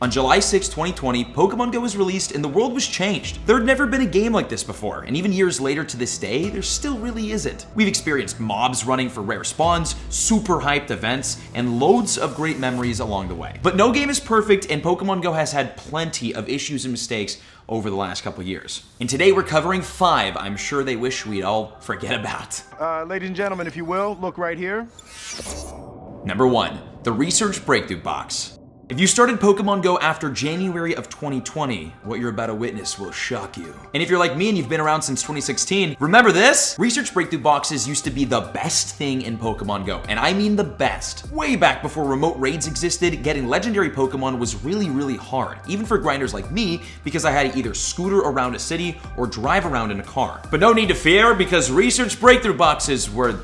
On July 6, 2020, Pokémon GO was released and the world was changed. There had never been a game like this before, and even years later to this day, there still really isn't. We've experienced mobs running for rare spawns, super hyped events, and loads of great memories along the way. But no game is perfect, and Pokémon GO has had plenty of issues and mistakes over the last couple years. And today we're covering 5 I'm sure they wish we'd all forget about. Ladies and gentlemen, if you will, look right here. Number 1, the Research Breakthrough Box. If you started Pokémon GO after January of 2020, what you're about to witness will shock you. And if you're like me and you've been around since 2016, remember this? Research Breakthrough Boxes used to be the best thing in Pokémon GO, and I mean the best. Way back before remote raids existed, getting legendary Pokémon was really hard, even for grinders like me, because I had to either scooter around a city or drive around in a car. But no need to fear, because Research Breakthrough Boxes were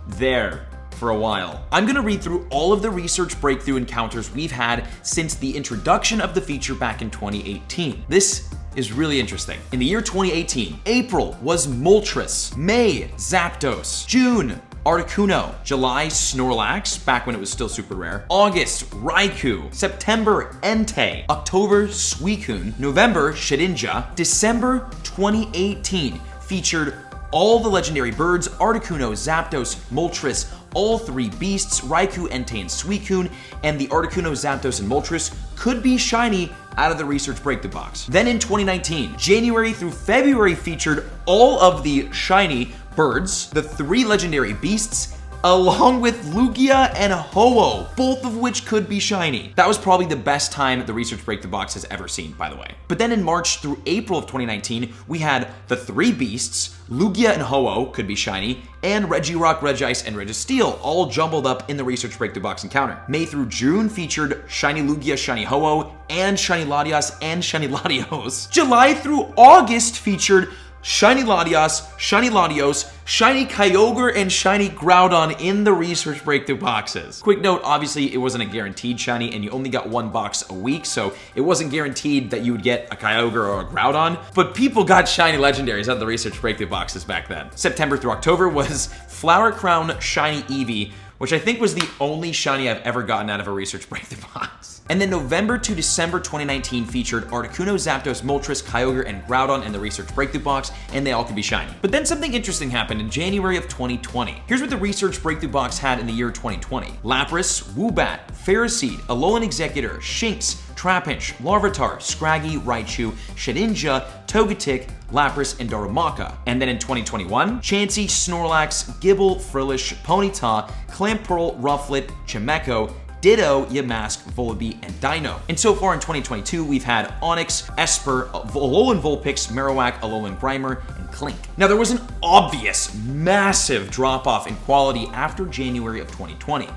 there for a while. I'm gonna read through all of the Research Breakthrough encounters we've had since the introduction of the feature back in 2018. This is really interesting. In the year 2018, April was Moltres, May, Zapdos, June, Articuno, July, Snorlax, back when it was still super rare, August, Raikou, September, Entei, October, Suicune, November, Shedinja, December 2018 featured all the legendary birds, Articuno, Zapdos, Moltres, all 3 beasts, Raikou, Entei, and Suicune, and the Articuno, Zapdos, and Moltres could be shiny out of the Research Breakthrough Box. Then in 2019, January through February featured all of the shiny birds, the 3 legendary beasts, along with Lugia and Ho-Oh, both of which could be shiny. That was probably the best time the Research Breakthrough Box has ever seen, by the way. But then in March through April of 2019, we had the 3 beasts, Lugia and Ho-Oh could be shiny, and Regirock, Regice, and Registeel all jumbled up in the Research Breakthrough Box encounter. May through June featured shiny Lugia, shiny Ho-Oh, and shiny Latias and shiny Latios. July through August featured shiny Latias, shiny Latios, shiny Kyogre, and shiny Groudon in the Research Breakthrough Boxes. Quick note, obviously it wasn't a guaranteed shiny and you only got 1 box a week, so it wasn't guaranteed that you would get a Kyogre or a Groudon, but people got shiny legendaries out of the Research Breakthrough Boxes back then. September through October was Flower Crown shiny Eevee, which I think was the only shiny I've ever gotten out of a Research Breakthrough Box. And then November to December 2019 featured Articuno, Zapdos, Moltres, Kyogre, and Groudon in the Research Breakthrough Box, and they all could be shiny. But then something interesting happened in January of 2020. Here's what the Research Breakthrough Box had in the year 2020. Lapras, Woobat, Ferroseed, Alolan Executor, Shinx, Trapinch, Larvitar, Scraggy, Raichu, Shedinja, Togetic, Lapras, and Darumaka. And then in 2021, Chansey, Snorlax, Gible, Frillish, Ponyta, Clamperl, Rufflet, Chimecho, Ditto, Yamask, Volibee, and Dino. And so far in 2022, we've had Onix, Esper, Alolan Vulpix, Marowak, Alolan Grimer, and Clink. Now, there was an obvious, massive drop-off in quality after January of 2020.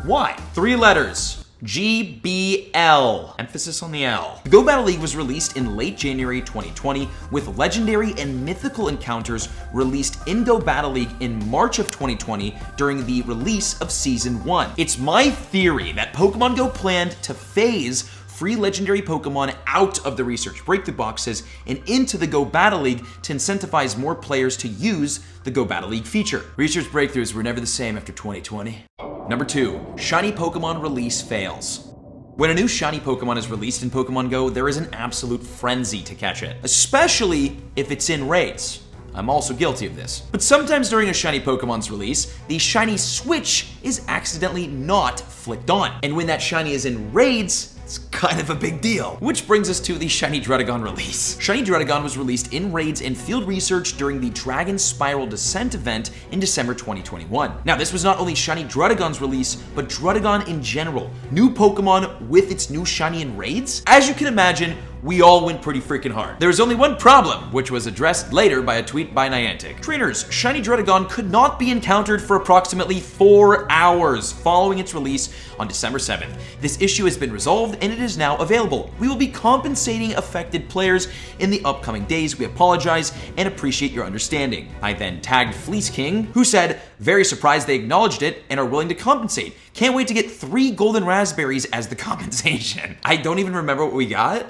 Why? 3 letters. GBL. Emphasis on the L. The Go Battle League was released in late January 2020, with legendary and mythical encounters released in Go Battle League in March of 2020 during the release of Season 1. It's my theory that Pokémon GO planned to phase free legendary Pokemon out of the Research Breakthrough Boxes and into the Go Battle League to incentivize more players to use the Go Battle League feature. Research Breakthroughs were never the same after 2020. Number 2, shiny Pokemon release fails. When a new shiny Pokemon is released in Pokemon GO, there is an absolute frenzy to catch it, especially if it's in raids. I'm also guilty of this. But sometimes during a shiny Pokemon's release, the shiny switch is accidentally not flicked on. And when that shiny is in raids, it's kind of a big deal. Which brings us to the shiny Druddigon release. Shiny Druddigon was released in raids and field research during the Dragon Spiral Descent event in December 2021. Now, this was not only shiny Druddigon's release, but Druddigon in general. New Pokemon with its new shiny in raids? As you can imagine, we all went pretty freaking hard. There was only one problem, which was addressed later by a tweet by Niantic. Trainers, shiny Druddigon could not be encountered for approximately 4 hours following its release on December 7th. This issue has been resolved and it is now available. We will be compensating affected players in the upcoming days. We apologize and appreciate your understanding. I then tagged Fleece King, who said, very surprised they acknowledged it and are willing to compensate. Can't wait to get 3 golden raspberries as the compensation. I don't even remember what we got,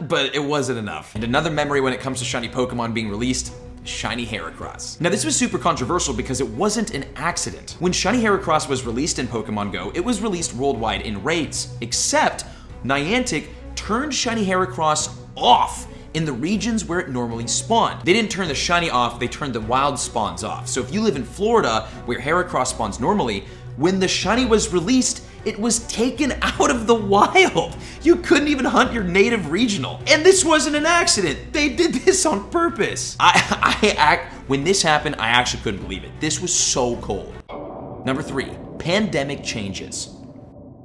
but it wasn't enough. And another memory when it comes to shiny Pokemon being released, shiny Heracross. Now, this was super controversial because it wasn't an accident. When shiny Heracross was released in Pokemon GO, it was released worldwide in raids, except Niantic turned shiny Heracross off in the regions where it normally spawned. They didn't turn the shiny off, they turned the wild spawns off. So if you live in Florida, where Heracross spawns normally, when the shiny was released, it was taken out of the wild. You couldn't even hunt your native regional. And this wasn't an accident. They did this on purpose. When this happened, I actually couldn't believe it. This was so cold. Number 3, pandemic changes.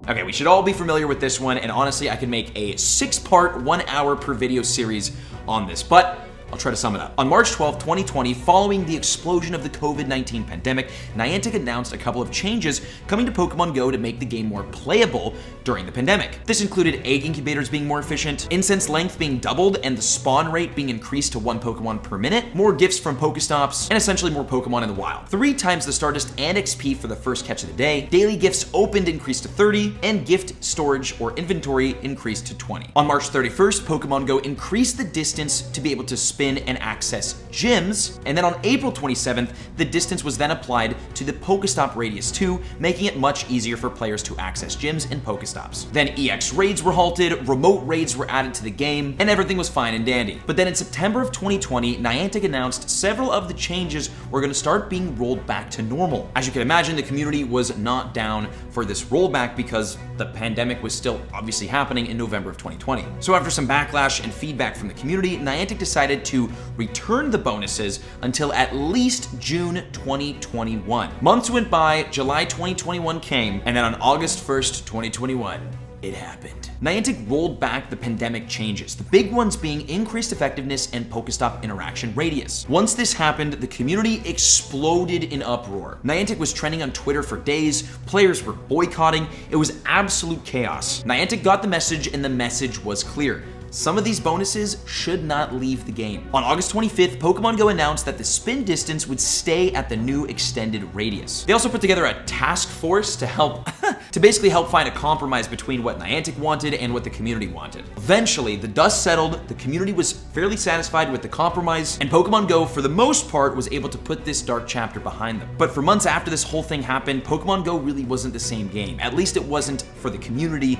Okay, we should all be familiar with this one, and honestly, I could make a 6-part, 1 hour per video series on this, but I'll try to sum it up. On March 12, 2020, following the explosion of the COVID-19 pandemic, Niantic announced a couple of changes coming to Pokémon GO to make the game more playable during the pandemic. This included egg incubators being more efficient, incense length being doubled, and the spawn rate being increased to 1 Pokemon per minute, more gifts from Pokestops, and essentially more Pokemon in the wild. 3 times the Stardust and XP for the first catch of the day, daily gifts opened increased to 30, and gift storage or inventory increased to 20. On March 31st, Pokémon GO increased the distance to be able to spin and access gyms, and then on April 27th, the distance was then applied to the Pokestop Radius 2, making it much easier for players to access gyms and Pokestops. Then EX raids were halted, remote raids were added to the game, and everything was fine and dandy. But then in September of 2020, Niantic announced several of the changes were going to start being rolled back to normal. As you can imagine, the community was not down for this rollback because the pandemic was still obviously happening in November of 2020. So after some backlash and feedback from the community, Niantic decided to return the bonuses until at least June 2021. Months went by, July 2021 came, and then on August 1st, 2021, it happened. Niantic rolled back the pandemic changes, the big ones being increased effectiveness and Pokestop interaction radius. Once this happened, the community exploded in uproar. Niantic was trending on Twitter for days, players were boycotting, it was absolute chaos. Niantic got the message, and the message was clear. Some of these bonuses should not leave the game. On August 25th, Pokémon GO announced that the spin distance would stay at the new extended radius. They also put together a task force to basically help find a compromise between what Niantic wanted and what the community wanted. Eventually, the dust settled, the community was fairly satisfied with the compromise, and Pokémon GO, for the most part, was able to put this dark chapter behind them. But for months after this whole thing happened, Pokémon GO really wasn't the same game. At least it wasn't for the community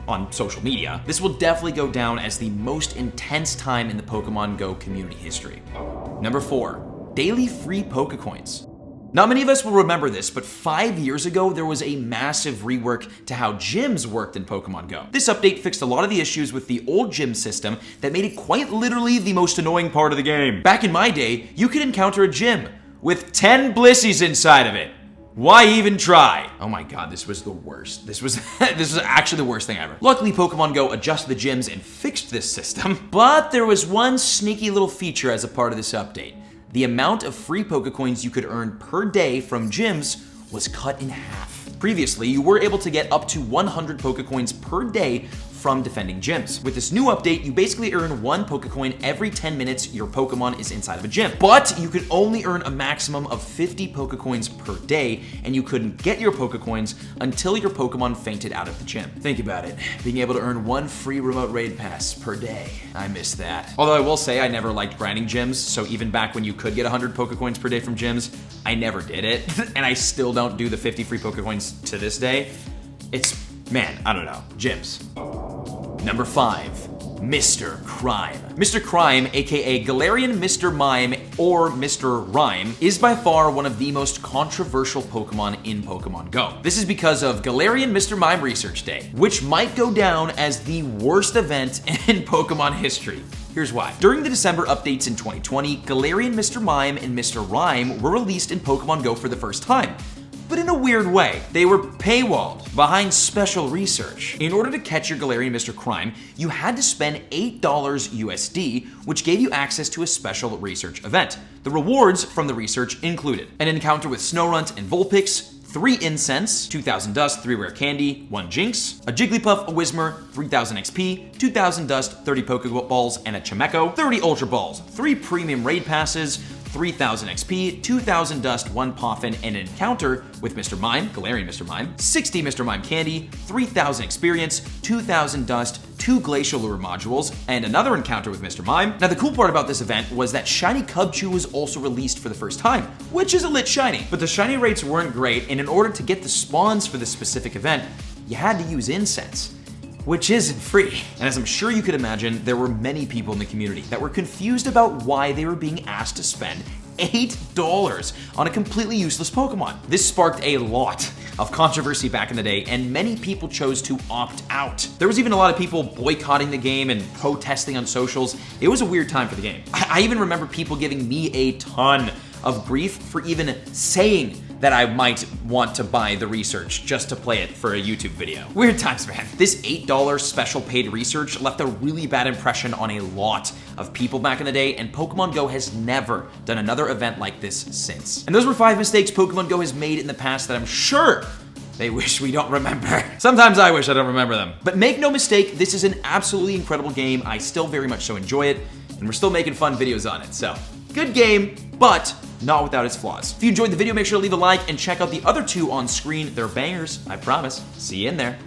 on social media. This will definitely go down as the most intense time in the Pokémon GO community history. Number 4, daily free Pokecoins. Not many of us will remember this, but 5 years ago, there was a massive rework to how gyms worked in Pokémon GO. This update fixed a lot of the issues with the old gym system that made it quite literally the most annoying part of the game. Back in my day, you could encounter a gym with 10 Blissies inside of it. Why even try? Oh my god, this was the worst. This was actually the worst thing ever. Luckily, Pokémon GO adjusted the gyms and fixed this system, but there was one sneaky little feature as a part of this update. The amount of free Pokecoins you could earn per day from gyms was cut in half. Previously, you were able to get up to 100 Pokecoins per day from defending gyms. With this new update, you basically earn 1 Pokecoin every 10 minutes your Pokemon is inside of a gym. But you could only earn a maximum of 50 Pokecoins per day, and you couldn't get your Pokecoins until your Pokemon fainted out of the gym. Think about it, being able to earn 1 free remote raid pass per day. I miss that. Although I will say I never liked grinding gyms, so even back when you could get 100 Pokecoins per day from gyms, I never did it, and I still don't do the 50 free Pokecoins to this day. Man, I don't know, gyms. Number 5, Mr. Crime. Mr. Crime, aka Galarian Mr. Mime or Mr. Rhyme, is by far one of the most controversial Pokemon in Pokemon GO. This is because of Galarian Mr. Mime Research Day, which might go down as the worst event in Pokemon history. Here's why. During the December updates in 2020, Galarian Mr. Mime and Mr. Rhyme were released in Pokemon GO for the first time. But in a weird way. They were paywalled behind special research. In order to catch your Galarian Mr. Crime, you had to spend $8 USD, which gave you access to a special research event. The rewards from the research included an encounter with Snorunt and Vulpix, 3 Incense, 2,000 Dust, 3 Rare Candy, 1 Jinx, a Jigglypuff, a Whismur, 3,000 XP, 2,000 Dust, 30 Pokeballs, and a Chimecho, 30 Ultra Balls, 3 Premium Raid Passes, 3,000 XP, 2,000 Dust, 1 Poffin, and an encounter with Mr. Mime, Galarian Mr. Mime, 60 Mr. Mime Candy, 3,000 Experience, 2,000 Dust, 2 Glacial Lure modules, and another encounter with Mr. Mime. Now the cool part about this event was that Shiny Cubchoo was also released for the first time, which is a lit shiny. But the shiny rates weren't great, and in order to get the spawns for this specific event, you had to use Incense. which isn't free. And as I'm sure you could imagine, there were many people in the community that were confused about why they were being asked to spend $8 on a completely useless Pokemon. This sparked a lot of controversy back in the day, and many people chose to opt out. There was even a lot of people boycotting the game and protesting on socials. It was a weird time for the game. I even remember people giving me a ton of grief for even saying that I might want to buy the research just to play it for a YouTube video. Weird times, man. This $8 special paid research left a really bad impression on a lot of people back in the day, and Pokemon Go has never done another event like this since. And those were 5 mistakes Pokemon Go has made in the past that I'm sure they wish we don't remember. Sometimes I wish I don't remember them. But make no mistake, this is an absolutely incredible game. I still very much so enjoy it, and we're still making fun videos on it. So, good game, but not without its flaws. If you enjoyed the video, make sure to leave a like and check out the other 2 on screen. They're bangers, I promise. See you in there.